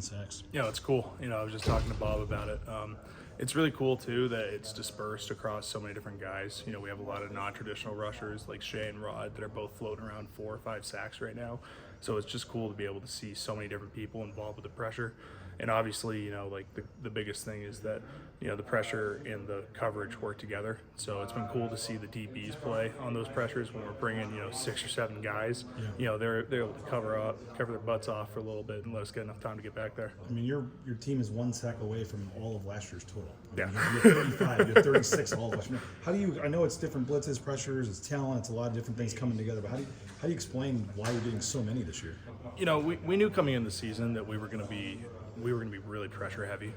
sacks. It's cool. I was just talking to Bob about it. It's really cool too that it's dispersed across so many different guys. We have a lot of non-traditional rushers like Shea and Rod that are both floating around 4 or 5 sacks right now. So it's just cool to be able to see so many different people involved with the pressure. And obviously, like the biggest thing is that, the pressure and the coverage work together. So it's been cool to see the DBs play on those pressures when we're bringing, 6 or 7 guys. Yeah. They're able to cover their butts off for a little bit and let us get enough time to get back there. I mean, your team is 1 sack away from all of last year's total. Yeah. You have 35, you have 36 all of last year. How do you? I know it's different blitzes, pressures, it's talent, it's a lot of different things coming together. But how do you explain why you're getting so many this year? We knew coming into the season that we were going to be really pressure heavy.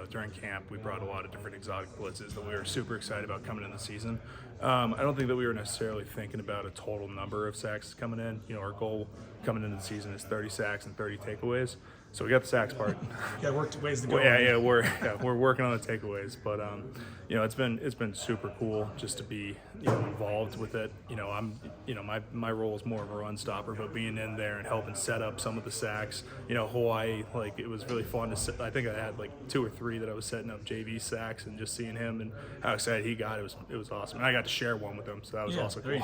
During camp, we brought a lot of different exotic blitzes that we were super excited about coming in the season. I don't think that we were necessarily thinking about a total number of sacks coming in. Our goal coming into the season is 30 sacks and 30 takeaways. So we got the sacks part. Yeah, worked ways to go. Well, we're working on the takeaways, but it's been super cool just to be involved with it. My role is more of a run stopper, but being in there and helping set up some of the sacks. Hawaii, it was really fun to. I think I had 2 or 3 that I was setting up JV sacks, and just seeing him and how excited he got, it was awesome. And I got to share one with him, so that was also cool.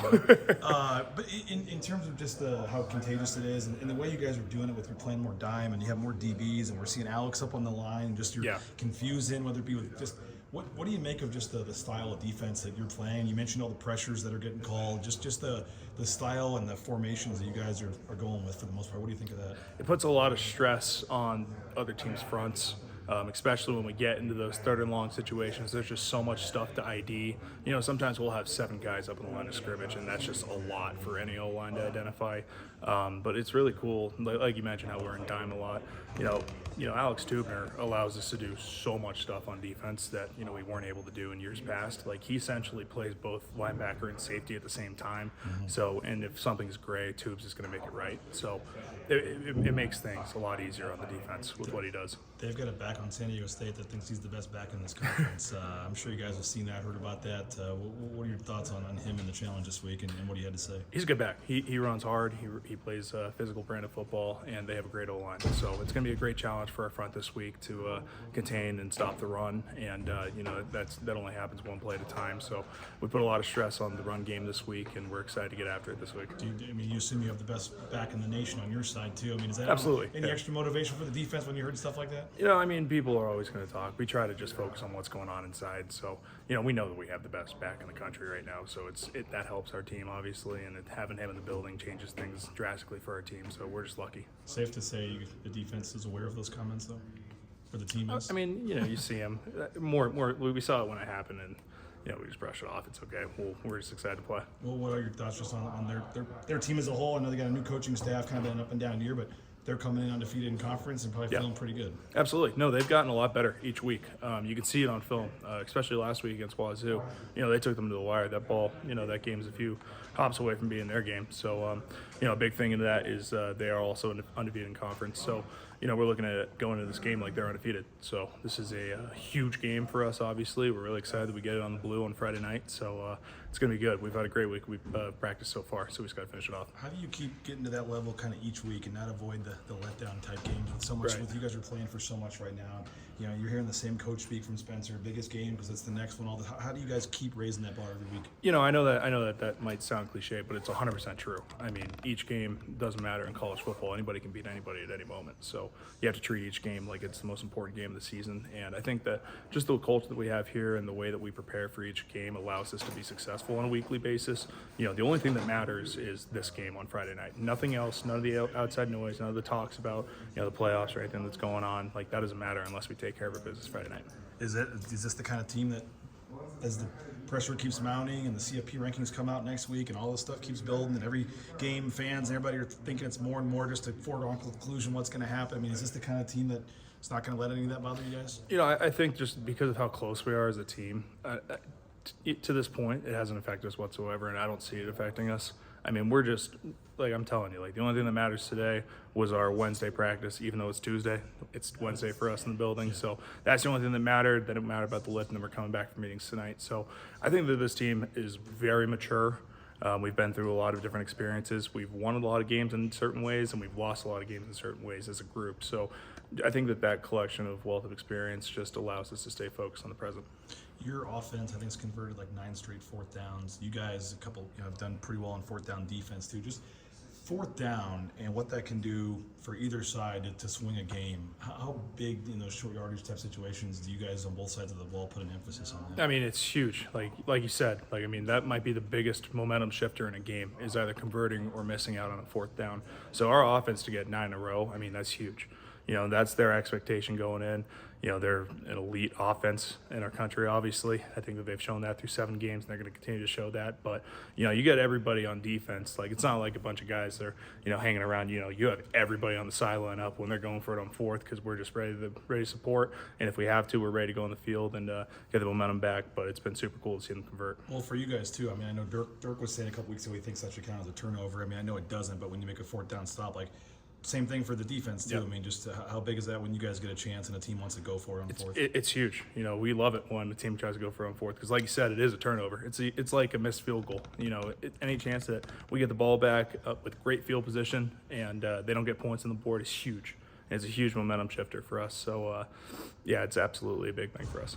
But in terms of just how contagious it is, and the way you guys are doing it with you're playing more dime and you have more DBs, and we're seeing Alex up on the line, and just you're confused in whether it be with just what do you make of just the style of defense that you're playing? You mentioned all the pressures that are getting called, just the style and the formations that you guys are going with for the most part. What do you think of that? It puts a lot of stress on other teams' fronts. Especially when we get into those 3rd and long situations. There's just so much stuff to ID. Sometimes we'll have 7 guys up in the line of scrimmage, and that's just a lot for any O-line to identify. But it's really cool, like you mentioned, how we're in dime a lot. Alex Tubner allows us to do so much stuff on defense that we weren't able to do in years past. He essentially plays both linebacker and safety at the same time. Mm-hmm. So, and if something's gray, Tubes is going to make it right. So it makes things a lot easier on the defense with what he does. They've got a back on San Diego State that thinks he's the best back in this conference. I'm sure you guys have seen that, heard about that. What are your thoughts on him and the challenge this week, and what he had to say? He's a good back. He runs hard. He plays physical brand of football, and they have a great O-line. So it's going to be a great challenge for our front this week to contain and stop the run. And that only happens one play at a time. So we put a lot of stress on the run game this week, and we're excited to get after it this week. You assume you have the best back in the nation on your side too. Is that absolutely any extra motivation for the defense when you heard stuff like that? People are always going to talk. We try to just focus on what's going on inside. So, we know that we have the best back in the country right now. So that helps our team, obviously, and having him in the building changes things drastically for our team. So we're just lucky. Safe to say the defense is aware of those comments, though, or the team is? You see him. More. We saw it when it happened, and we just brush it off. It's okay. We're just excited to play. Well, what are your thoughts just on their team as a whole? I know they got a new coaching staff, kind of an up and down year, but they're coming in undefeated in conference and probably feeling pretty good. Absolutely. No, they've gotten a lot better each week. You can see it on film, especially last week against Wazoo. They took them to the wire. That ball, that game's a few hops away from being their game. So, a big thing in that is they are also undefeated in conference. So, we're looking at going into this game like they're undefeated. So this is a huge game for us, obviously. We're really excited that we get it on the blue on Friday night. So it's going to be good. We've had a great week. We've practiced so far, so we just got to finish it off. How do you keep getting to that level kind of each week and not avoid the letdown type games with so much? Right. With you guys are playing for so much right now. You're hearing the same coach speak from Spencer, biggest game because it's the next one. How do you guys keep raising that bar every week? I know that might sound cliche, but it's 100% true. Each game doesn't matter in college football. Anybody can beat anybody at any moment. So you have to treat each game like it's the most important game of the season. And I think that just the culture that we have here and the way that we prepare for each game allows us to be successful on a weekly basis. The only thing that matters is this game on Friday night. Nothing else, none of the outside noise, none of the talks about the playoffs or anything that's going on. That doesn't matter unless we take care of our business Friday night. Is this the kind of team that, as the pressure keeps mounting and the CFP rankings come out next week and all this stuff keeps building and every game fans and everybody are thinking it's more and more just a foregone conclusion what's going to happen? Is this the kind of team that it's not going to let any of that bother you guys? I think just because of how close we are as a team, to this point, it hasn't affected us whatsoever, and I don't see it affecting us. We're just, I'm telling you, the only thing that matters today was our Wednesday practice, even though it's Tuesday. It's Wednesday for us in the building, so that's the only thing that mattered. That didn't matter about the lift, and then we're coming back for meetings tonight. So I think that this team is very mature. We've been through a lot of different experiences. We've won a lot of games in certain ways, and we've lost a lot of games in certain ways as a group. So I think that collection of wealth of experience just allows us to stay focused on the present. Your offense, I think, has converted like 9 straight fourth downs. You guys, have done pretty well on fourth down defense too. Just fourth down and what that can do for either side to swing a game. How big in those short yardage type situations do you guys on both sides of the ball put an emphasis on that? I mean, it's huge. Like you said, that might be the biggest momentum shifter in a game is either converting or missing out on a fourth down. So our offense to get 9 in a row, I mean, that's huge. That's their expectation going in. They're an elite offense in our country, obviously. I think that they've shown that through 7 games, and they're going to continue to show that. But, you get everybody on defense. Like, it's not like a bunch of guys that are, hanging around. You have everybody on the sideline up when they're going for it on fourth because we're just ready to support. And if we have to, we're ready to go on the field and get the momentum back. But it's been super cool to see them convert. Well, for you guys, too. I mean, I know Dirk was saying a couple weeks ago he thinks that should count as a turnover. I mean, I know it doesn't, but when you make a fourth down stop, same thing for the defense too. Yep. I mean, just how big is that when you guys get a chance and a team wants to go for it on fourth? It's huge. We love it when the team tries to go for it on fourth because, like you said, it is a turnover. It's like a missed field goal. Any chance that we get the ball back up with great field position and they don't get points on the board is huge. And it's a huge momentum shifter for us. So, it's absolutely a big thing for us.